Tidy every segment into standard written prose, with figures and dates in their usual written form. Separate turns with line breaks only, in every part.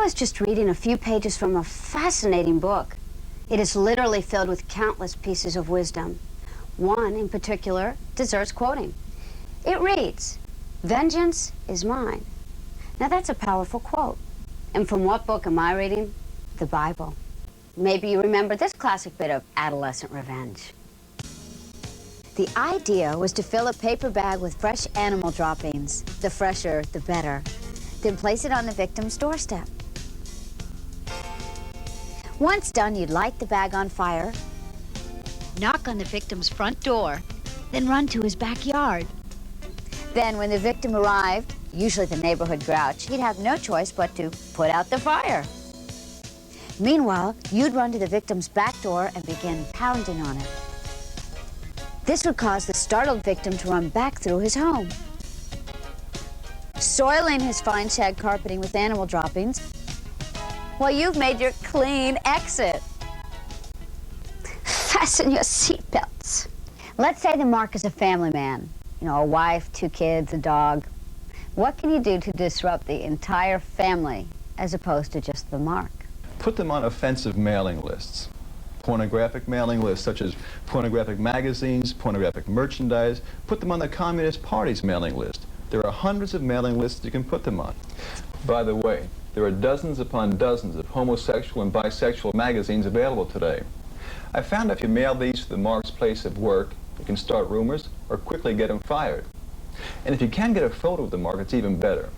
was just reading a few pages from a fascinating book. It is literally filled with countless pieces of wisdom. One, in particular, deserves quoting. It reads, "Vengeance is mine." Now that's a powerful quote. And from what book am I reading? The Bible. Maybe you remember this classic bit of adolescent revenge. The idea was to fill a paper bag with fresh animal droppings, the fresher, the better, then place it on the victim's doorstep. Once done, you'd light the bag on fire, knock on the victim's front door, then run to his backyard. Then when the victim arrived, usually the neighborhood grouch, he'd have no choice but to put out the fire. Meanwhile, you'd run to the victim's back door and begin pounding on it. This would cause the startled victim to run back through his home, soiling his fine shag carpeting with animal droppings while you've made your clean exit. Fasten your seatbelts. Let's say the mark is a family man. You know, a wife, 2 kids, a dog. What can you do to disrupt the entire family as opposed to just the mark?
Put them on offensive mailing lists. Pornographic mailing lists such as pornographic magazines, pornographic merchandise. Put them on the Communist Party's mailing list. There are hundreds of mailing lists you can put them on. By the way, there are dozens upon dozens of homosexual and bisexual magazines available today. I found if you mail these to the mark's place of work, you can start rumors or quickly get them fired. And if you can get a photo of the mark, it's even better.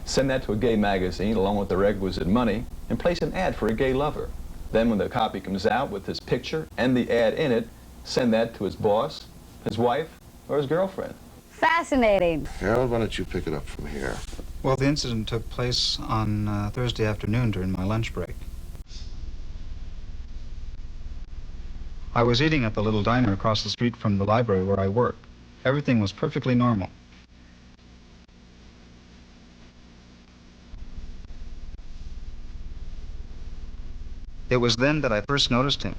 Send that to a gay magazine along with the requisite money and place an ad for a gay lover. Then when the copy comes out with his picture and the ad in it, send that to his boss, his wife, or his girlfriend.
Fascinating.
Harold, why don't you pick it up from here?
Well, the incident took place on Thursday afternoon during my lunch break. I was eating at the little diner across the street from the library where I work. Everything was perfectly normal. It was then that I first noticed him.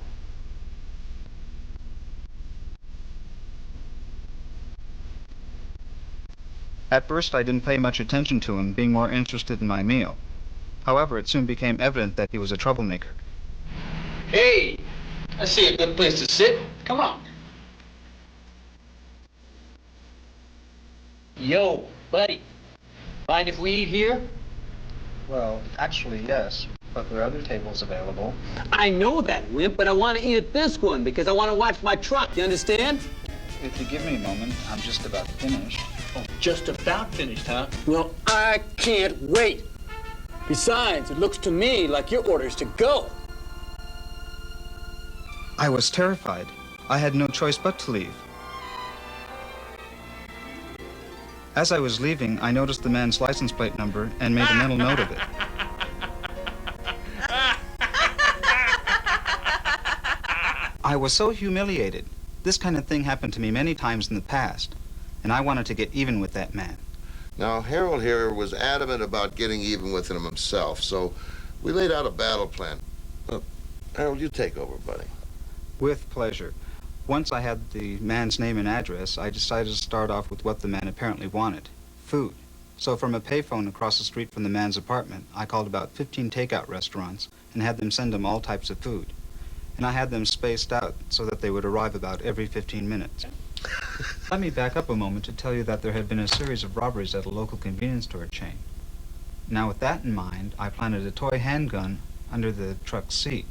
At first, I didn't pay much attention to him, being more interested in my meal. However, it soon became evident that he was a troublemaker.
Hey, I see a good place to sit. Come on. Yo, buddy. Mind if we eat here?
Well, actually, yes, but there are other tables available.
I know that, Wimp, but I want to eat at this one because I want to watch my truck. You understand?
If you give me a moment, I'm just about finished.
Oh, just about finished, huh? Well, I can't wait. Besides, it looks to me like your order's to go.
I was terrified. I had no choice but to leave. As I was leaving, I noticed the man's license plate number and made a mental note of it. I was so humiliated. This kind of thing happened to me many times in the past, and I wanted to get even with that man.
Now, Harold here was adamant about getting even with him himself, so we laid out a battle plan. Harold, you take over, buddy.
With pleasure. Once I had the man's name and address, I decided to start off with what the man apparently wanted: food. So from a payphone across the street from the man's apartment, I called about 15 takeout restaurants and had them send him all types of food. And I had them spaced out so that they would arrive about every 15 minutes. Let me back up a moment to tell you that there had been a series of robberies at a local convenience store chain. Now, with that in mind, I planted a toy handgun under the truck's seat,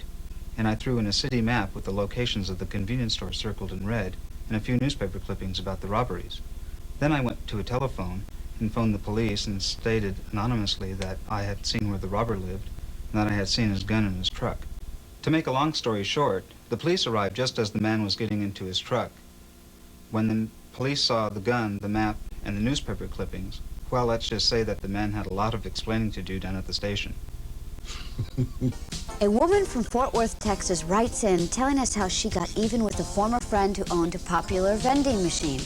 and I threw in a city map with the locations of the convenience store circled in red and a few newspaper clippings about the robberies. Then I went to a telephone and phoned the police and stated anonymously that I had seen where the robber lived and that I had seen his gun in his truck. To make a long story short, the police arrived just as the man was getting into his truck. When the police saw the gun, the map, and the newspaper clippings, well, let's just say that the man had a lot of explaining to do down at the station.
A woman from Fort Worth, Texas writes in telling us how she got even with a former friend who owned a popular vending machine.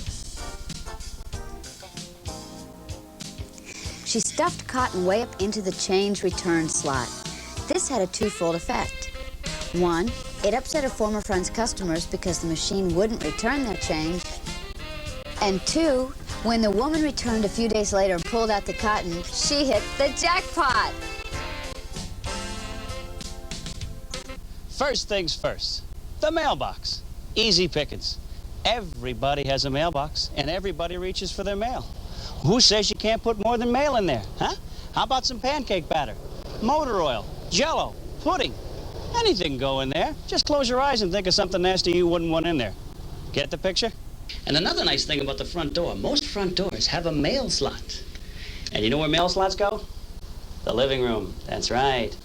She stuffed cotton way up into the change return slot. This had a twofold effect. One, it upset her former friend's customers because the machine wouldn't return their change. And two, when the woman returned a few days later and pulled out the cotton, she hit the jackpot.
First things first, the mailbox. Easy pickings. Everybody has a mailbox, and everybody reaches for their mail. Who says you can't put more than mail in there, huh? How about some pancake batter, motor oil, Jell-O, pudding? Anything can go in there. Just close your eyes and think of something nasty you wouldn't want in there. Get the picture? And another nice thing about the front door, most front doors have a mail slot. And you know where mail slots go? The living room. That's right.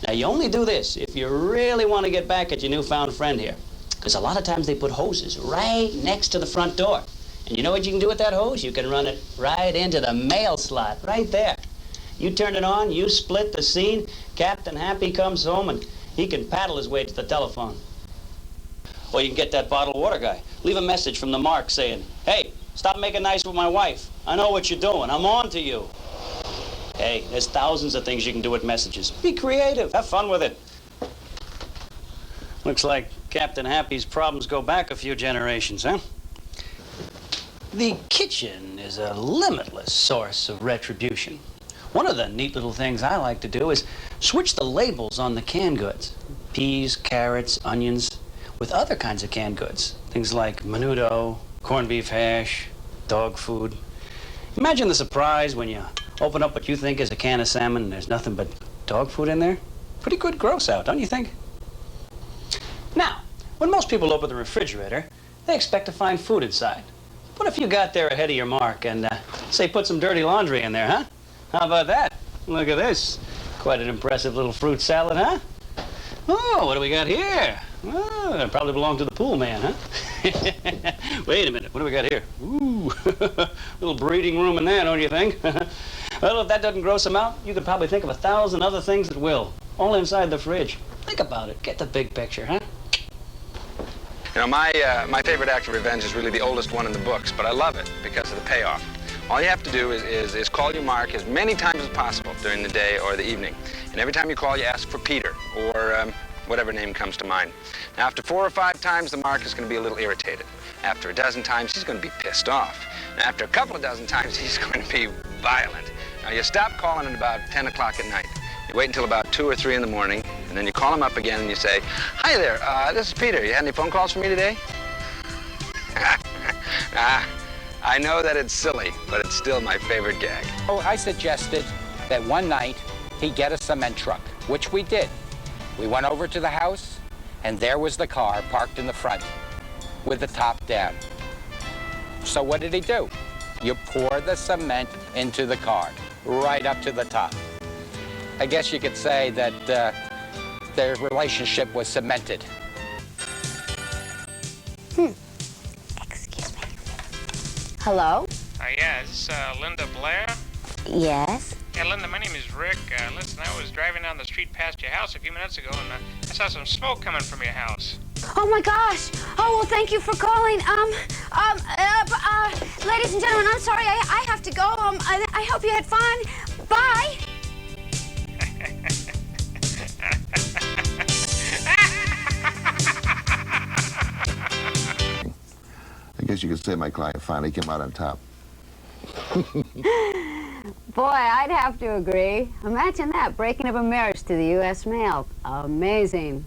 Now, you only do this if you really want to get back at your newfound friend here. Because a lot of times they put hoses right next to the front door. And you know what you can do with that hose? You can run it right into the mail slot, right there. You turn it on, you split the scene, Captain Happy comes home and he can paddle his way to the telephone. Or you can get that bottled water guy. Leave a message from the mark saying, hey, stop making nice with my wife. I know what you're doing. I'm on to you. Hey, there's thousands of things you can do with messages. Be creative. Have fun with it. Looks like Captain Happy's problems go back a few generations, huh? The kitchen is a limitless source of retribution. One of the neat little things I like to do is switch the labels on the canned goods. Peas, carrots, onions, with other kinds of canned goods. Things like menudo, corned beef hash, dog food. Imagine the surprise when you open up what you think is a can of salmon and there's nothing but dog food in there. Pretty good gross out, don't you think? Now, when most people open the refrigerator, they expect to find food inside. What if you got there ahead of your mark and, say, put some dirty laundry in there, huh? How about that? Look at this. Quite an impressive little fruit salad, huh? Oh, what do we got here? Oh, that probably belonged to the pool man, huh? Wait a minute, what do we got here? Ooh, little breeding room in there, don't you think? Well, if that doesn't gross them out, you could probably think of 1,000 other things that will, all inside the fridge. Think about it. Get the big picture, huh?
You know, my favorite act of revenge is really the oldest one in the books, but I love it because of the payoff. All you have to do is call your mark as many times as possible during the day or the evening. And every time you call, you ask for Peter or whatever name comes to mind. Now, after 4 or 5 times, the mark is going to be a little irritated. After a dozen times, he's going to be pissed off. And after a couple of dozen times, he's going to be violent. Now, you stop calling at about 10 o'clock at night. You wait until about 2 or 3 in the morning, and then you call him up again and you say, hi there, this is Peter. You had any phone calls for me today? I know that it's silly, but it's still my favorite gag.
Oh, I suggested that one night he get a cement truck, which we did. We went over to the house, and there was the car parked in the front with the top down. So what did he do? You pour the cement into the car, right up to the top. I guess you could say that their relationship was cemented.
Excuse me. Hello?
Yeah, is this Linda Blair?
Yes?
Yeah, Linda, my name is Rick. Listen, I was driving down the street past your house a few minutes ago, and I saw some smoke coming from your house.
Oh my gosh! Oh, well, thank you for calling. Ladies and gentlemen, I'm sorry, I have to go. I hope you had fun. Bye!
I guess you could say my client finally came out on top.
Boy, I'd have to agree. Imagine that, breaking up a marriage to the U.S. mail. Amazing.